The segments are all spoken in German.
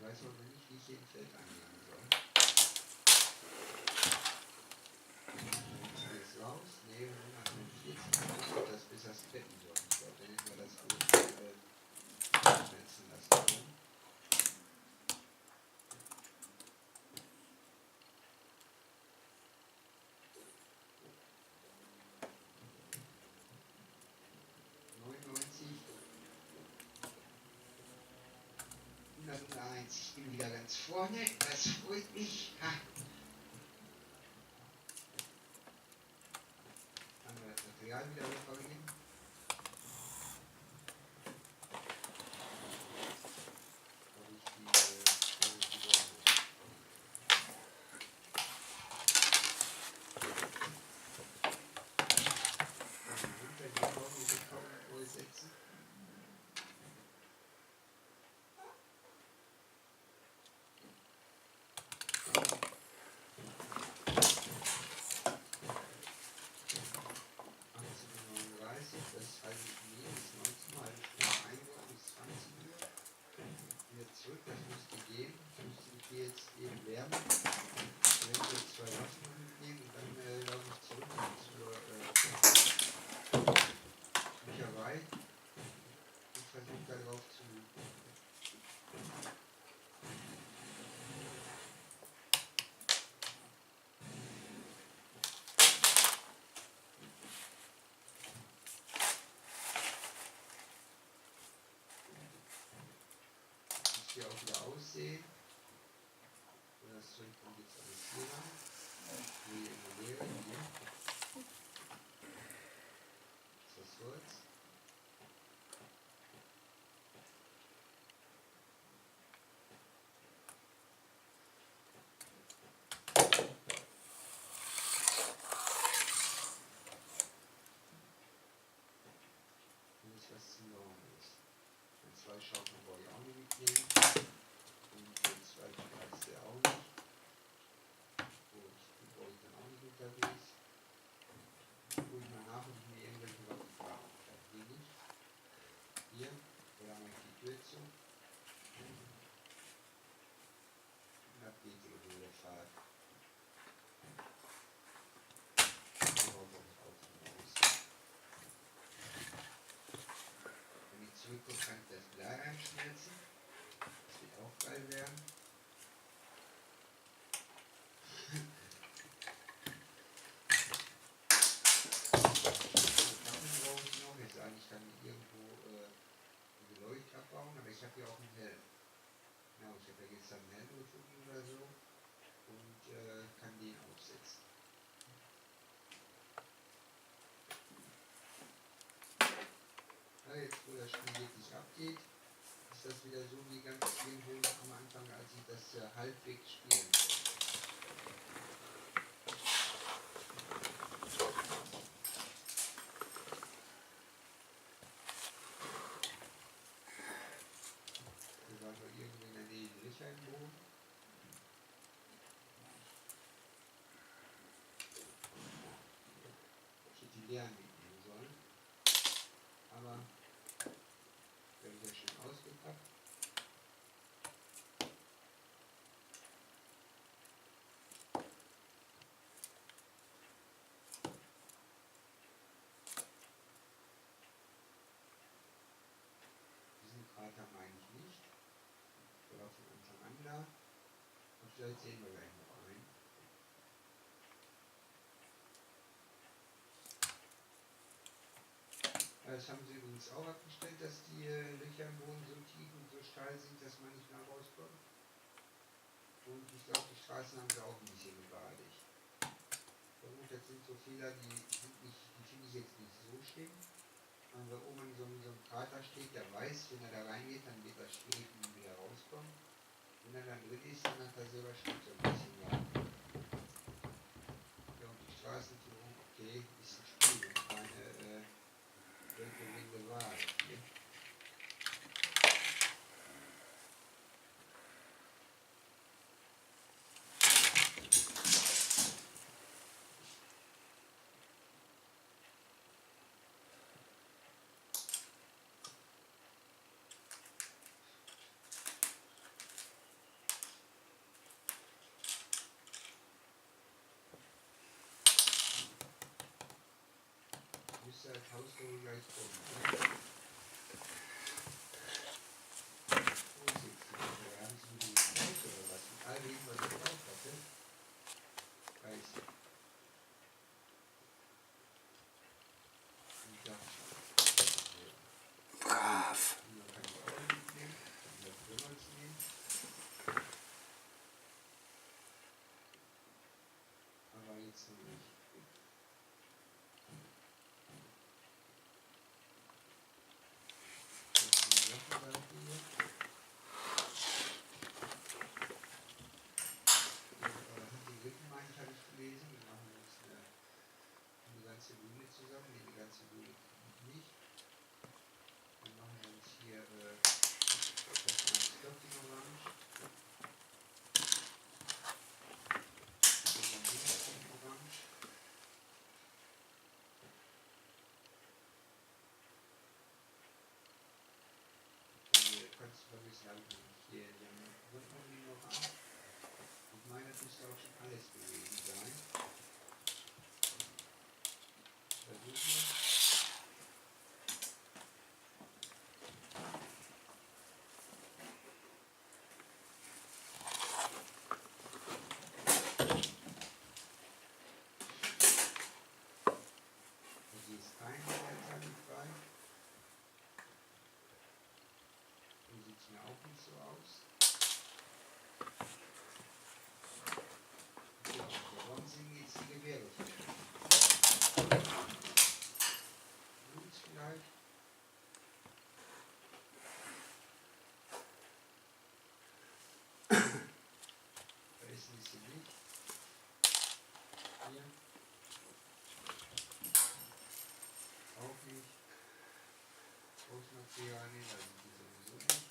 weiß aber noch nicht, wie ich hier ein Feld anlegen soll. Alles raus, nee, 140, das bis das Betten so. Ich glaube, dann hätten wir das alles schmelzen lassen. Ich bin wieder ganz vorne, das freut mich. Ha. Haben wir das Material wieder reparieren. Zurück, das müsste gehen. Ich müsste mich hier jetzt eben wärmen. Wenn wir jetzt 2 Waffen mitnehmen und dann laufe ich zurück zur Bücherei und versuche darauf zu. Hier auch wieder aussehen. Und das Zeug kommt jetzt alles hier rein. Hier in der Leere, hier. Das ist das Holz. Und das was zu normal ist. Und 2 Schaufeln wollte ich auch nicht mitnehmen. Und 2 Kreise auch nicht. Und die brauche ich dann auch nicht unterwegs. Gucke ich mal nach, ob ich mir irgendwelche Waffen brauche. Hier nicht. Hier. Oder mache ich die Tür zu. Und ab geht die Ruhe Fahrt. Wenn ich zurückkomme, kann ich das Blei einschmelzen. Das wird auch geil werden. Jetzt eigentlich kann ich irgendwo diese Leuchte abbauen, aber ich habe hier auch einen Helm. Genau, ich habe ja gestern einen Helm gefunden oder so und kann den aufsetzen. Ja, jetzt wo das Spiel wirklich abgeht, ist das wieder so wie ganz irgendwo am Anfang, als ich das halbwegs spielen konnte. Irgendwo in der Nähe Löcher im Boden. Ich hätte die leeren mitnehmen sollen. Aber wir haben ja schon ausgepackt. Diesen Krater meine ich nicht. Der war von Anfang an da. Und vielleicht sehen wir gleich noch einen. Das haben sie übrigens auch abgestellt, dass die Löcher im Boden so tief und so steil sind, dass man nicht mehr rauskommt. Und ich glaube, die Straßen haben sie auch ein bisschen bebadigt. Und das sind so Fehler, die finde ich jetzt nicht so schlimm. Wenn da oben so ein Krater steht, der weiß, wenn er da reingeht, dann wird das schwierig, wie wieder rauskommen. Wenn er dann drin ist, dann hat er selber schon so ein bisschen warten. Ja, und die Straßenführung, okay, ist ein Spiel und keine weltbewegende Wahl hier. haust du gleich rum. Ne? Vorsichtig, haben Sie mit dem Auto oder was? Mit all dem, was ich drauf hatte? Weiß ich. Und das Brav. man kann die auch mitnehmen, kann die auch Reynolds nehmen. Aber jetzt noch nicht. Das ist eine Webseite hier. Die Rückenmein habe ich gelesen. Wir machen jetzt eine ganze Mühle zusammen. Nee, die ganze Mühle nicht. Dann machen wir uns hier das Stoffding orange. Das Ding orange. Dann kannst du vergessen, habe ich nämlich hier den Rückenmein noch an. Und meiner müsste auch schon alles gewesen sein. Versuchen wir. Hier ist kein Teil frei. So sieht es mir auch nicht so aus. Ja, warum sind jetzt die Gewehre fertig? Blut vielleicht? Da ist ein bisschen Licht. Hier. Auch nicht. Großmaterialien, da sind die sowieso nicht.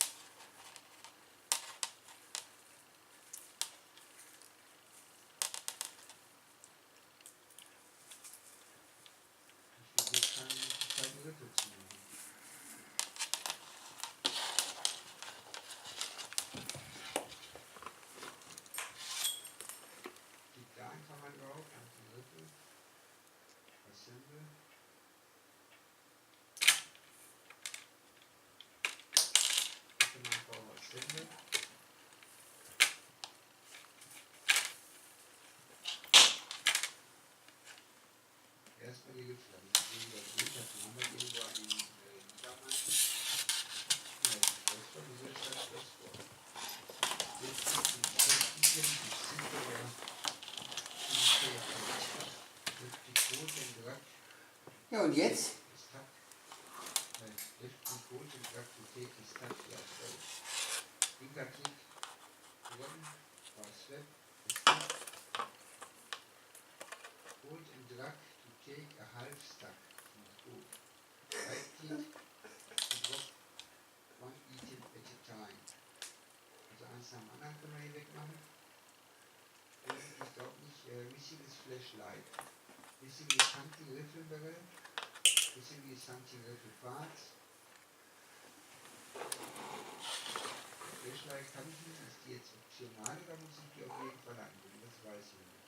Ich versuche keine Rippe zu machen. Klick da einfach mal drauf, auf die Rippe. Assemble. Bitte mal auf Assemble. Erstmal die Lüfter. Dann haben wir irgendwo einen Niederrhein. Ja, wieso ist das Schlosswort? Jetzt ist die Schriftlichen, die Ziffer der die Quote im Grad Ja, und jetzt? ist Takt. Die Quote im Gravität ist Takt ja Deutsch. Linkerklick, gewonnen, was Web, ist Takt. Quote im Drag to take a half stack. Gut. Right click, to drop one item at a time. Also eins nach dem anderen können wir hier wegmachen. Und ich glaube nicht, missing ist Flashlight. Missing ist Anti-Riffle-Barrel. Missing ist Anti-Riffle-Parts. Flashlight kann ich nicht. Ist die jetzt optional oder muss ich die auf jeden Fall angeben? Das weiß ich nicht.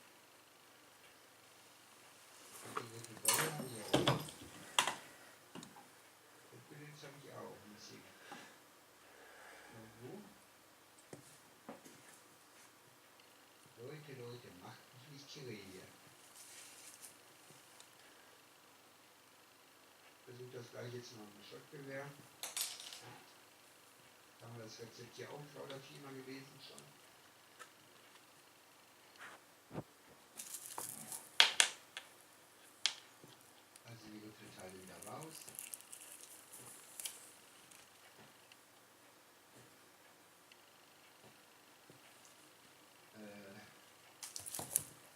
Anti-Riffle-Barrel habe ich auch. Rückbenutzt habe ich auch. Missing. Und wo? Leute, macht mich nicht kirre hier. Versucht das gleich jetzt noch mit dem Schottgewehr. Haben wir das Rezept hier auch 3 oder 4 Mal gewesen schon. Also die Riffelteile wieder raus.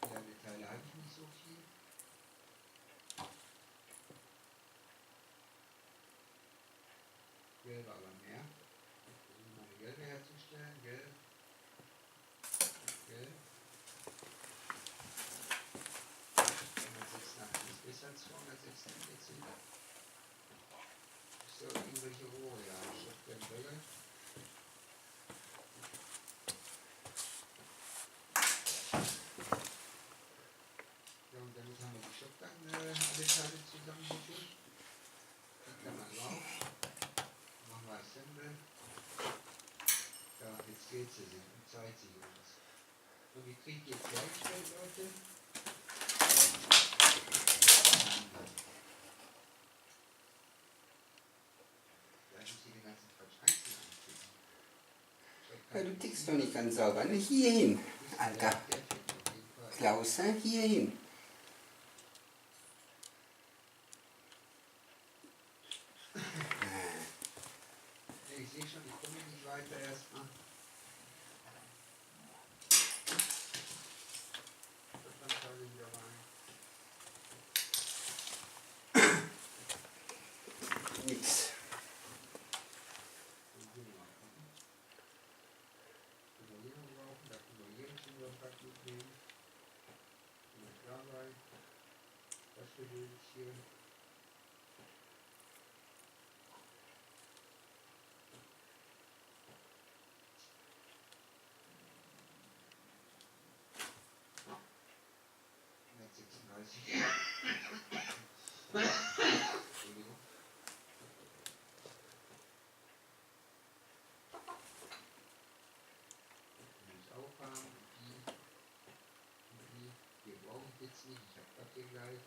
Ja, die Teile habe ich nicht so viel. Gelbe aber mehr. Versuchen wir eine gelbe herzustellen. Gelb. Gelb. 286 ist besser als 246. So, irgendwelche Rohre, ja. Stoffbälle. Ja, und damit haben wir die Shotgun alle Teile zusammengefügt. Rätsel sind und Zeit sich uns. Und wie kriegt ihr jetzt hergestellt, Leute? Vielleicht muss ich den ganzen Quatsch einzeln anklicken. Ja, du tickst doch nicht ganz sauber. Ne, hier hin, Alter. Klaus, hier hin. Ich sehe schon, ich komme nicht weiter erstmal. Dann schaue ich wieder rein. Nix. Dann hier mal gucken. Können wir hier noch brauchen, da können wir hier schon wieder Pack mitnehmen. Und dabei, das für hier. Entschuldigung. Die muss auch haben. Die brauche ich jetzt nicht. Ich habe das hier gleich.